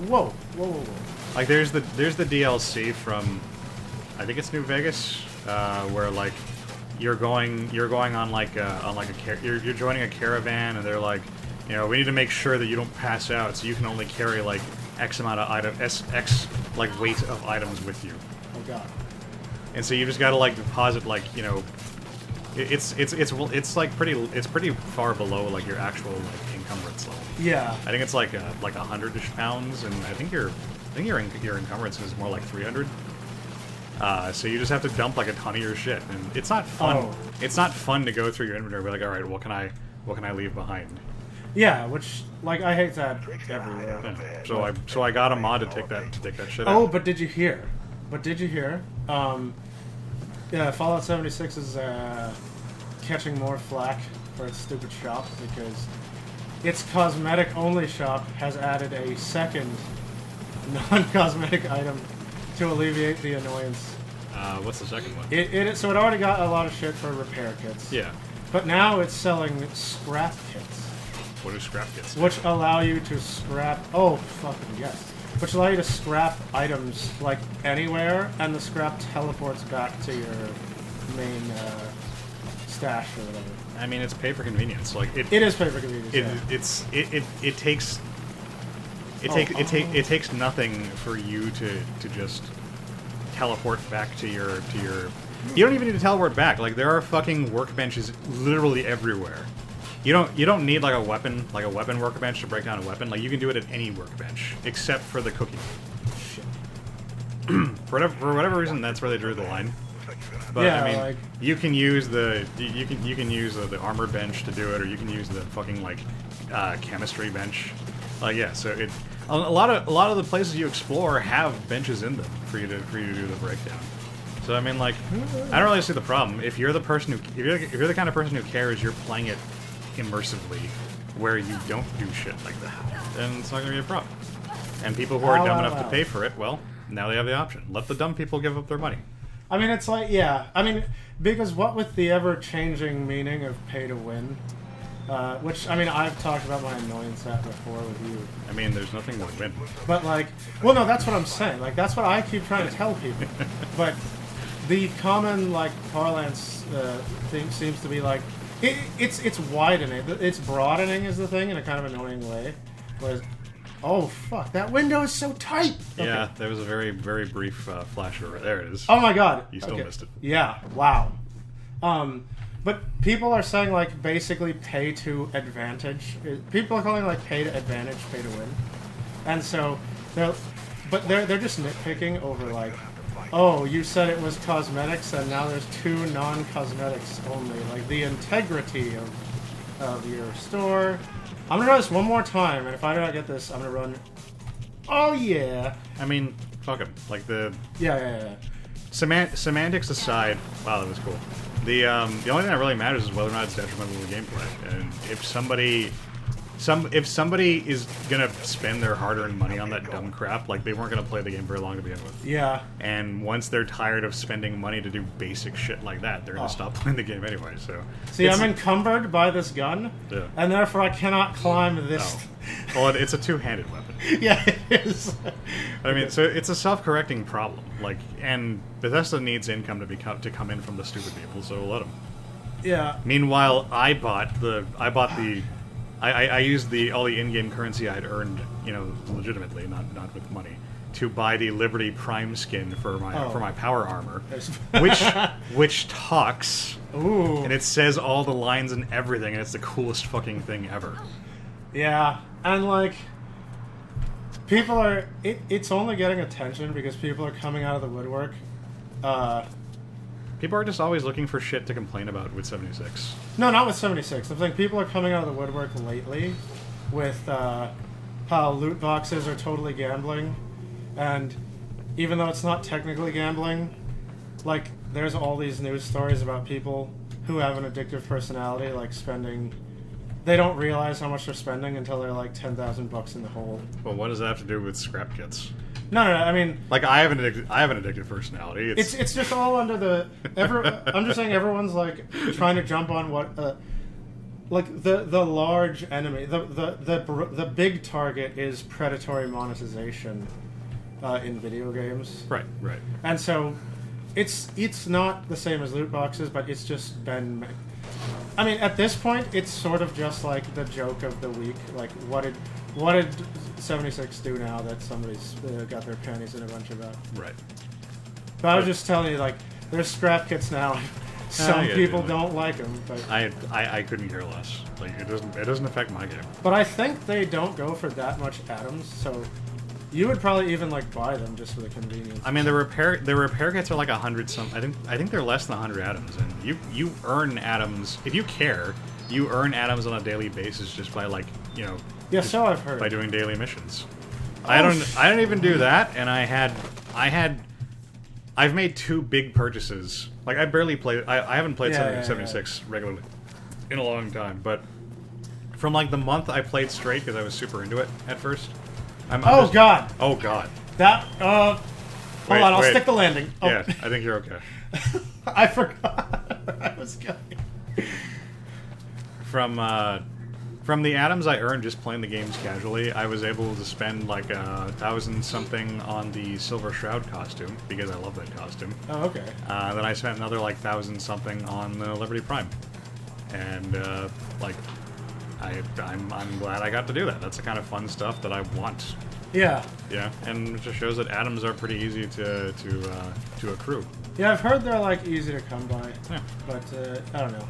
Whoa, whoa, whoa, whoa. Like there's the DLC from, I think it's New Vegas, where like you're going on like you're joining a caravan, and they're like, you know, we need to make sure that you don't pass out, so you can only carry like X amount of X like weight of items with you, Oh god. and so you just gotta like deposit like, you know, it's like pretty far below like your actual like encumbrance level. Yeah. I think it's like 100-ish pounds, and I think your encumbrance is more like 300. So you just have to dump like a ton of your shit, and it's not fun. Oh. It's not fun to go through your inventory and be like, all right, what can I leave behind? Yeah, which like I hate that everywhere. Yeah. So I got a mod to take that shit Oh, out. but did you hear? Yeah, Fallout 76 is catching more flack for its stupid shop because its cosmetic-only shop has added a second non-cosmetic item to alleviate the annoyance. What's the second one? So it already got a lot of shit for repair kits. Yeah. But now it's selling scrap kits, What do scrap kits do? which allow you to scrap. Oh, fucking yes. Which allow you to scrap items like anywhere, and the scrap teleports back to your main stash or whatever. I mean, it's pay for convenience. Like It is pay for convenience. it takes nothing for you to just teleport back to your. You don't even need to teleport back. Like there are fucking workbenches literally everywhere. You don't need like a weapon workbench to break down a weapon. Like you can do it at any workbench except for the cookie. Shit. For whatever reason, that's where they drew the line. But Yeah, I mean, like- you can use the armor bench to do it, or you can use the fucking like chemistry bench. Yeah, so a lot of the places you explore have benches in them for you to do the breakdown. So I mean, like, I don't really see the problem. If you're the person if you're the kind of person who cares, you're playing it immersively, where you don't do shit like that, then it's not gonna be a problem. And people who are Ow, dumb ow, enough ow. to pay for it, well, now they have the option. Let the dumb people give up their money. I mean, it's like, yeah. I mean, because what with the ever-changing meaning of pay to win, which, I mean, I've talked about my annoyance at before with you. I mean, there's nothing to win. But, like, well, no, that's what I'm saying. Like, that's what I keep trying to tell people. But the common, like, parlance thing seems to be, like, it's widening. It's broadening is the thing in a kind of annoying way. Whereas, oh, fuck, that window is so tight! Okay. Yeah, there was a very, very brief flash over. There it is. Oh my god. You still missed it. Yeah, wow. But people are saying, like, basically pay to advantage. People are calling, like, pay to advantage, pay to win. And so, they're just nitpicking over, like, oh, you said it was cosmetics, and now there's 2 non-cosmetics only. Like, the integrity of your store. I'm gonna run this one more time, and if I do not get this, I'm gonna run... Oh, yeah! I mean, fuck 'em. Like, Yeah. semantics aside, wow, that was cool. The only thing that really matters is whether or not it's detrimental to the gameplay. And if somebody is gonna spend their hard-earned money on that dumb crap, like, they weren't gonna play the game very long to begin with. Yeah. And once they're tired of spending money to do basic shit like that, they're gonna stop playing the game anyway. So See, I'm encumbered by this gun, Yeah. and therefore I cannot climb this. Well, it's a two-handed weapon. Yeah, it is. I mean, so it's a self-correcting problem. Like, and Bethesda needs income to come in from the stupid people, so let them. Yeah. Meanwhile, I used all the in-game currency I'd earned, you know, legitimately, not with money, to buy the Liberty Prime skin for my power armor, which talks, Ooh. and it says all the lines and everything, and it's the coolest fucking thing ever. Yeah, and like, people are. It's only getting attention because people are coming out of the woodwork. People are just always looking for shit to complain about with 76. No, not with 76. I think people are coming out of the woodwork lately with how loot boxes are totally gambling, and even though it's not technically gambling, like, there's all these news stories about people who have an addictive personality, like spending. They don't realize how much they're spending until they're like $10,000 in the hole. Well, what does that have to do with scrap kits? No. I mean, Like, I have an addictive personality. it's just all under the. I'm just saying everyone's like trying to jump on what, like the large enemy, the big target is predatory monetization in video games. Right. And so, it's not the same as loot boxes, but it's just been. I mean, at this point, it's sort of just like the joke of the week. Like, what did 76 do now that somebody's got their panties in a bunch about? Right. But I was just telling you, like, there's scrap kits now. Some yeah, people dude. don't like them, but I couldn't care less. Like, it doesn't affect my game. but I think they don't go for that much atoms. So you would probably even like buy them just for the convenience. I mean, the repair kits are like 100 some. I think they're less than 100 atoms, and you earn atoms if you care. You earn atoms on a daily basis just by, like, you know. Yeah, so I've heard. By doing daily missions. I don't even do that, and I've made 2 big purchases. Like, I barely play. I haven't played 76 regularly in a long time, but from like the month I played straight because I was super into it at first. Oh god! Oh god! That hold on, I'll stick the landing. Oh. Yeah, I think you're okay. I forgot where I was going. From the atoms I earned just playing the games casually, I was able to spend like 1,000 something on the Silver Shroud costume because I love that costume. Oh, okay. Then I spent another like 1,000 something on Liberty Prime, and like I'm glad I got to do that. That's the kind of fun stuff that I want. Yeah. Yeah, and it just shows that atoms are pretty easy to accrue. Yeah, I've heard they're like easy to come by. Yeah. But I don't know.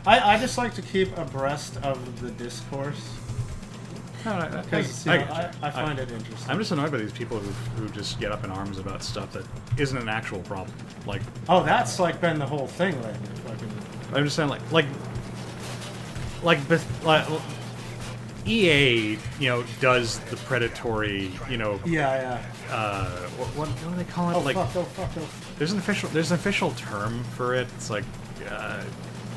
I just like to keep abreast of the discourse because I find it interesting. I'm just annoyed by these people who just get up in arms about stuff that isn't an actual problem. Like, oh, that's like been the whole thing lately. Fucking. I'm just saying, like EA, you know, does the predatory, you know. Yeah. What do they call it? Oh, like, fuck. there's an official term for it. It's like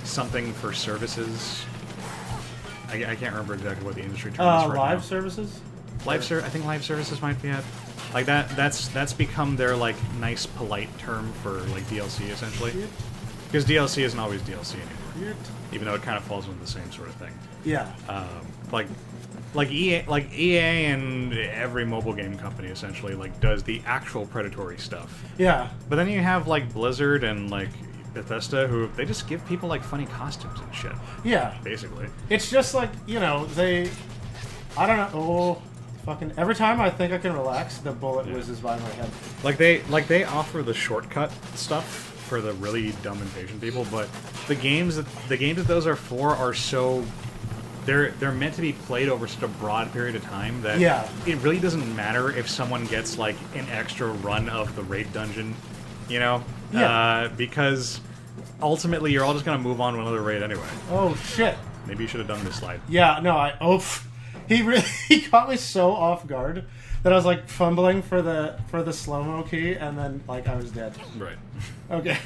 something for services. I can't remember exactly what the industry term is right live now. services. I think live services might be it. Like that's become their like nice polite term for like DLC essentially. Because DLC isn't always DLC anymore. Even though it kind of falls into the same sort of thing. Yeah. Like EA and every mobile game company essentially like does the actual predatory stuff. Yeah. But then you have like Blizzard and like Bethesda who they just give people like funny costumes and shit. Yeah. Basically. It's just like, you know, I don't know. Oh, fucking every time I think I can relax, the bullet whizzes by my head. Like they offer the shortcut stuff for the really dumb impatient people, but the games that those are for are so they're meant to be played over such a broad period of time that it really doesn't matter if someone gets like an extra run of the raid dungeon You know? Yeah. Because ultimately you're all just gonna move on to another raid anyway. Oh shit. Maybe you should have done this slide. Yeah, no, he really he caught me so off guard that I was like fumbling for the slow-mo key, and then like I was dead. Right. Okay.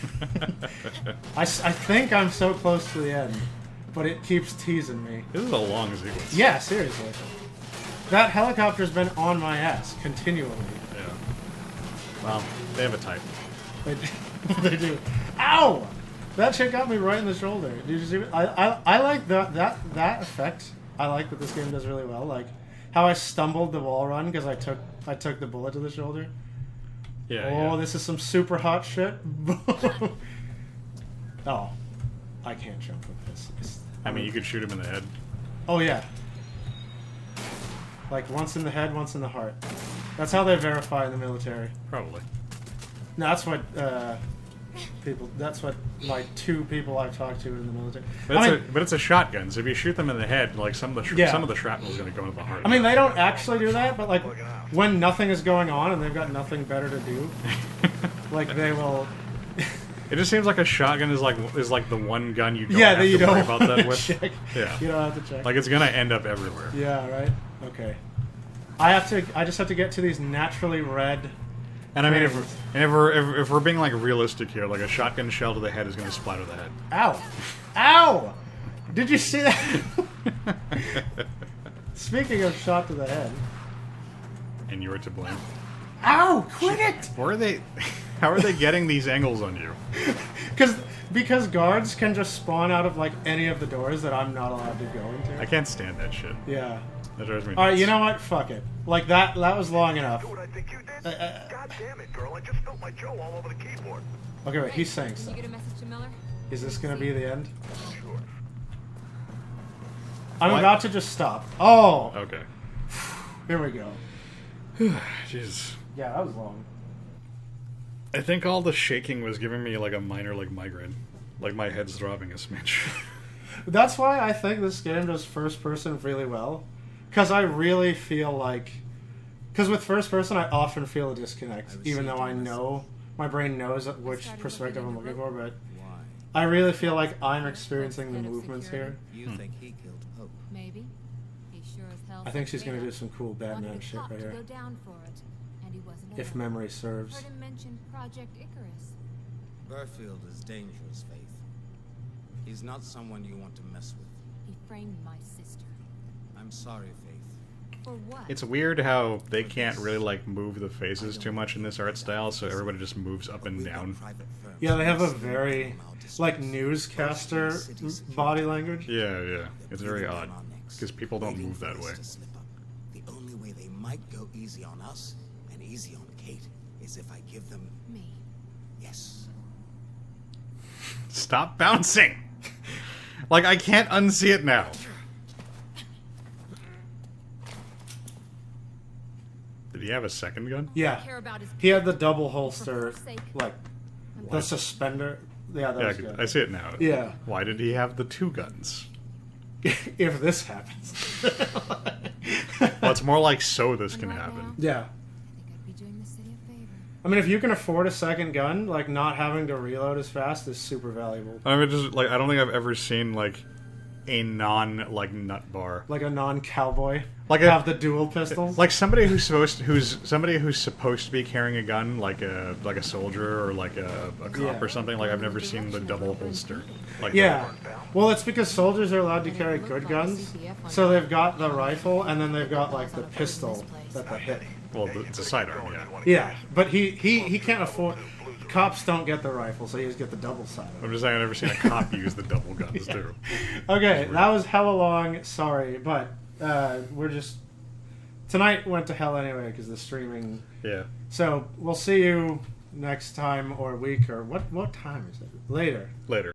I think I'm so close to the end, but it keeps teasing me. This is a long sequence. Yeah, seriously. That helicopter's been on my ass continually. Yeah. Well, they have a type. They do. Ow! That shit got me right in the shoulder. Did you see it? I like that effect. I like that this game does really well. Like how I stumbled the wall run because I took the bullet to the shoulder. Yeah. Oh, yeah. this is some super hot shit. Oh, I can't jump with this. I mean, you could shoot him in the head. Oh yeah. Like once in the head, once in the heart. That's how they verify in the military. Probably. No, that's what people. That's what like 2 people I've talked to in the military. But it's a shotgun, so if you shoot them in the head, like some of the shrapnel is going to go into the heart. I mean, they don't actually do that, but like when nothing is going on and they've got nothing better to do, like they will. It just seems like a shotgun is like the one gun you don't Yeah, have that you to worry don't about that wanna with. check. Yeah. You don't have to check. Like it's gonna end up everywhere. Yeah. Right. Okay. I just have to get to these naturally red. And I mean, things. if we're being like realistic here, like a shotgun shell to the head is gonna splatter the head. Ow! Ow! Did you see that? Speaking of shot to the head. And you were to blame. Ow! Quit it! Where are they? How are they getting these angles on you? Because guards can just spawn out of like any of the doors that I'm not allowed to go into. I can't stand that shit. Yeah. That drives me nuts. All right, you know what? Fuck it. Like that was long enough. Do what I think you did? God damn it, girl. I just spilled my Joe all over the keyboard. Okay, wait. He's saying Did you something. get a message to Miller? Is this gonna be the end? Sure. I'm What? about to just stop. Oh, Okay. here we go. Jeez. Yeah, that was long. I think all the shaking was giving me like a minor like migraine. Like my head's throbbing a smidge. That's why I think this game does first person really well. Because I really feel like. Because with first person, I often feel a disconnect. Even though I know. My brain knows which perspective I'm looking for, but. Why? I really feel like I'm experiencing the movements here. You think he killed Pope? Maybe. He sure as hell. I think she's gonna gonna do some cool Batman shit right here. Go down for it, and he wasn't If alone. memory serves. Heard him mention Project Icarus. Burfield is dangerous, Faith. He's not someone you want to mess with. He framed my sister. I'm sorry, Faith. For what? It's weird how they can't really like move the faces too much in this art style, so everybody just moves up and We've got down. private firms Yeah, they have a listening very. on our disputes. Like newscaster body language. Yeah, yeah. It's very Breathing odd on our necks, because people don't waiting move for that this way. to slip up. The only way they might go easy on us and easy on Kate is if I give them Me. yes. Stop bouncing! Like I can't unsee it now. Did he have a second gun? Yeah. Care about his He had the double holster, For fuck's sake. like the suspender. Yeah, that Yeah, was good. I see it now. Yeah. Why did he have the 2 guns? If this happens. Well, it's more like so this And can right happen. now, Yeah. I think I'd be doing the city a favor. I mean, if you can afford a second gun, like not having to reload as fast is super valuable. I mean, just like I don't think I've ever seen like a non like nut bar. Like a non-cowboy, Like a- have the dual pistols. Like somebody who's supposed to be carrying a gun, like a soldier or like a cop Yeah. or something. Like I've never seen the double holster. Like Yeah. Well, it's because soldiers are allowed to carry good guns, so they've got the rifle and then they've got like the pistol that they hit. Well, it's a sidearm. Yeah. Yeah, but he can't afford. Cops don't get the rifle, so you just get the double side. I'm just saying I've never seen a cop use the double guns too. Okay, that was hella long. Sorry, but we're just tonight went to hell anyway because the streaming. Yeah. So we'll see you next time or week or what time is it? Later. Later.